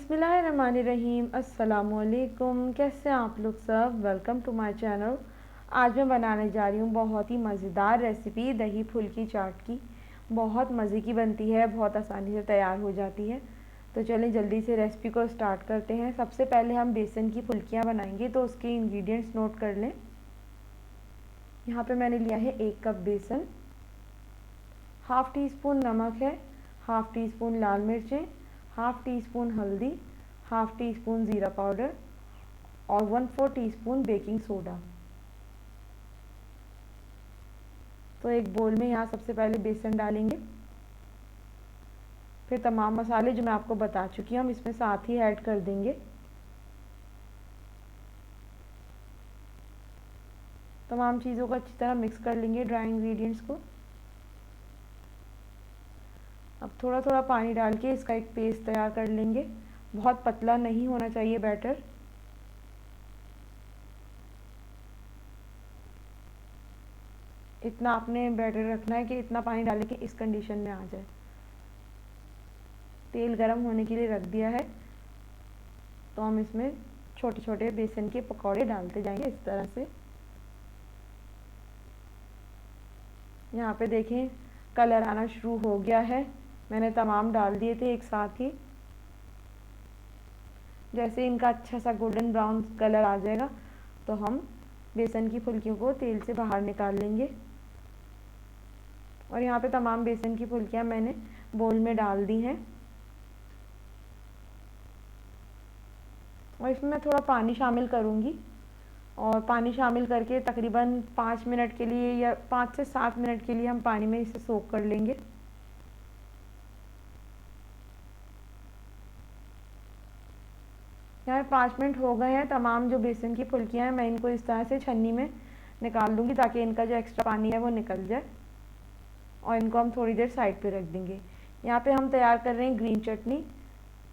बिस्मिल्लाहिर्रहमानिर्रहीम। अस्सलामुअलैकुम। कैसे हैं आप लोग सब? Welcome to my channel. आज मैं बनाने जा रही हूँ बहुत ही मज़ेदार रेसिपी दही फुल्की चाट की। बहुत मज़े की बनती है, बहुत आसानी से तैयार हो जाती है। तो चलिए जल्दी से रेसिपी को स्टार्ट करते हैं। सबसे पहले हम बेसन की फुल्कियाँ बनाएंगे, तो उसके इंग्रेडिएंट्स नोट कर लें। यहाँ पे मैंने लिया है 1 कप बेसन, हाफ़ टी स्पून नमक है, हाफ़ टी स्पून लाल मिर्चें, हाफ़ टी स्पून हल्दी, हाफ़ टी स्पून ज़ीरा पाउडर और 1/4 टीस्पून बेकिंग सोडा। तो एक बोल में यहाँ सबसे पहले बेसन डालेंगे, फिर तमाम मसाले जो मैं आपको बता चुकी हूँ हम इसमें साथ ही ऐड कर देंगे। तमाम चीज़ों को अच्छी तरह मिक्स कर लेंगे, ड्राई इंग्रेडिएंट्स को। अब थोड़ा थोड़ा पानी डाल के इसका एक पेस्ट तैयार कर लेंगे। बहुत पतला नहीं होना चाहिए बैटर। इतना आपने बैटर रखना है कि इतना पानी डालें कि इस कंडीशन में आ जाए। तेल गरम होने के लिए रख दिया है, तो हम इसमें छोटे छोटे बेसन के पकौड़े डालते जाएंगे इस तरह से। यहाँ पे देखें कलर आना शुरू हो गया है। मैंने तमाम डाल दिए थे एक साथ ही। जैसे इनका अच्छा सा गोल्डन ब्राउन कलर आ जाएगा तो हम बेसन की फुल्कियों को तेल से बाहर निकाल लेंगे। और यहाँ पे तमाम बेसन की फुल्कियाँ मैंने बोल में डाल दी हैं। और इसमें मैं थोड़ा पानी शामिल करूँगी, और पानी शामिल करके तकरीबन 5 मिनट के लिए या 5 से 7 मिनट के लिए हम पानी में इसे सोक कर लेंगे। यहाँ 5 मिनट हो गए हैं। तमाम जो बेसन की फुल्कियाँ हैं मैं इनको इस तरह से छन्नी में निकाल दूँगी ताकि इनका जो एक्स्ट्रा पानी है वो निकल जाए, और इनको हम थोड़ी देर साइड पे रख देंगे। यहाँ पे हम तैयार कर रहे हैं ग्रीन चटनी।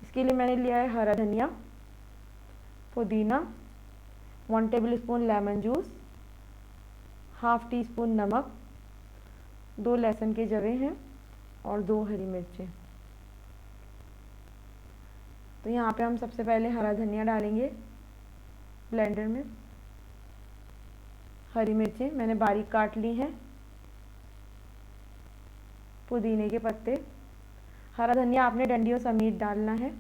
इसके लिए मैंने लिया है हरा धनिया, पुदीना, 1 table spoon lemon juice, half tea spoon नमक, 2 लहसुन के जवे हैं और 2 हरी मिर्चें। तो यहाँ पे हम सबसे पहले हरा धनिया डालेंगे ब्लेंडर में। हरी मिर्चें मैंने बारीक काट ली हैं, पुदीने के पत्ते, हरा धनिया आपने डंडियों समेत डालना है।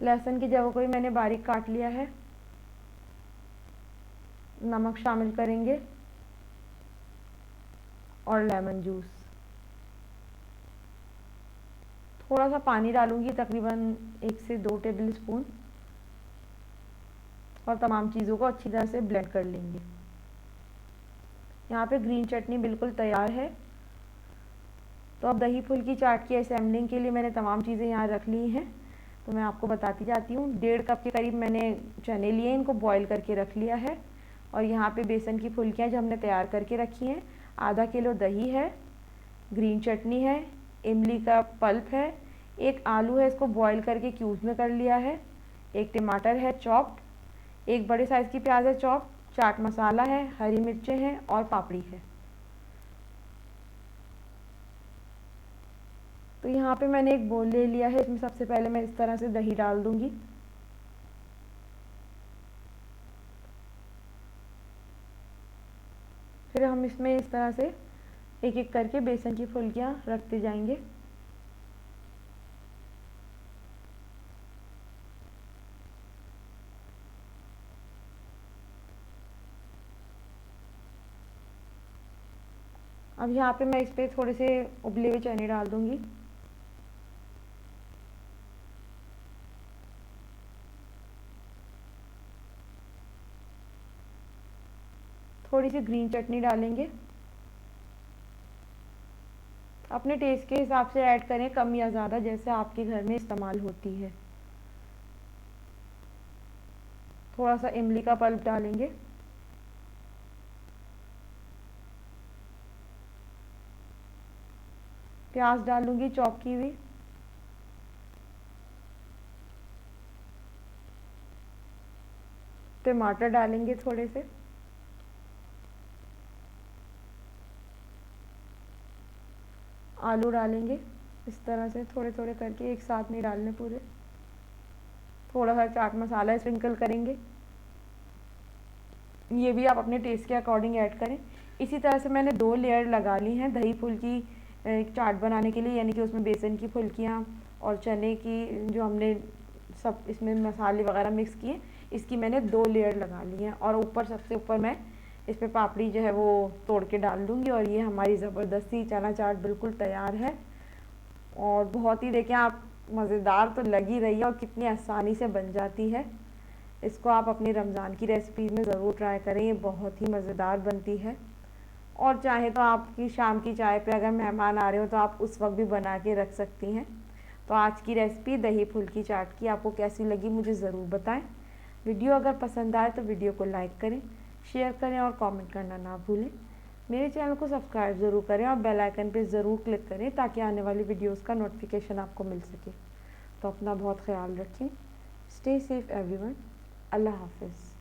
लहसुन की जवों को भी मैंने बारीक काट लिया है। नमक शामिल करेंगे और लेमन जूस। थोड़ा सा पानी डालूंगी, तकरीबन 1 से 2 टेबल स्पून, और तमाम चीज़ों को अच्छी तरह से ब्लेंड कर लेंगे। यहाँ पे ग्रीन चटनी बिल्कुल तैयार है। तो अब दही फुल्की चाट की असेंबलिंग के लिए मैंने तमाम चीज़ें यहाँ रख ली हैं, तो मैं आपको बताती जाती हूँ। 1.5 कप के करीब मैंने चने लिए, इनको बॉईल करके रख लिया है। और यहाँ पे बेसन की फुल्कियाँ जो हमने तैयार करके रखी हैं, आधा किलो दही है, ग्रीन चटनी है, इमली का पल्प है, 1 आलू है, इसको बॉईल करके क्यूब्स में कर लिया है, 1 टमाटर है चॉप्ड, 1 बड़े साइज़ की प्याज है चॉप्ड, चाट मसाला है, हरी मिर्चें हैं और पापड़ी है। तो यहाँ पे मैंने एक बोल ले लिया है, इसमें सबसे पहले मैं इस तरह से दही डाल दूँगी। फिर हम इसमें इस तरह से एक एक करके बेसन की फुल्कियाँ रखते जाएंगे। अब यहाँ पे मैं इस पर थोड़े से उबले हुए चने डाल दूँगी। थोड़ी सी ग्रीन चटनी डालेंगे, अपने टेस्ट के हिसाब से ऐड करें, कम या ज़्यादा जैसे आपके घर में इस्तेमाल होती है। थोड़ा सा इमली का पल्प डालेंगे, प्याज डालूंगी चॉप की हुई, टमाटर डालेंगे थोड़े से, आलू डालेंगे इस तरह से थोड़े थोड़े करके, एक साथ नहीं डालने पूरे। थोड़ा सा चाट मसाला स्प्रिंकल करेंगे, ये भी आप अपने टेस्ट के अकॉर्डिंग ऐड करें। इसी तरह से मैंने 2 लेयर लगा ली हैं दही फुल्की चाट बनाने के लिए, यानी कि उसमें बेसन की फुल्कियाँ और चने की जो हमने सब इसमें मसाले वगैरह मिक्स किए, इसकी मैंने 2 लेयर लगा ली हैं। और ऊपर सबसे ऊपर मैं इस पर पापड़ी जो है वो तोड़ के डाल दूँगी। और ये हमारी ज़बरदस्ती चना चाट बिल्कुल तैयार है। और बहुत ही देखें आप, मज़ेदार तो लग ही रही है और कितनी आसानी से बन जाती है। इसको आप अपनी रमज़ान की रेसिपी में ज़रूर ट्राई करें, ये बहुत ही मज़ेदार बनती है। और चाहे तो आपकी शाम की चाय पे अगर मेहमान आ रहे हो तो आप उस वक्त भी बना के रख सकती हैं। तो आज की रेसिपी दही फुल्की चाट की आपको कैसी लगी मुझे ज़रूर बताएं। वीडियो अगर पसंद आए तो वीडियो को लाइक करें, शेयर करें और कमेंट करना ना भूलें। मेरे चैनल को सब्सक्राइब ज़रूर करें और बेल आइकन पर ज़रूर क्लिक करें ताकि आने वाली वीडियोज़ का नोटिफिकेशन आपको मिल सके। तो अपना बहुत ख्याल रखें। Stay safe everyone. अल्लाह हाफिज़।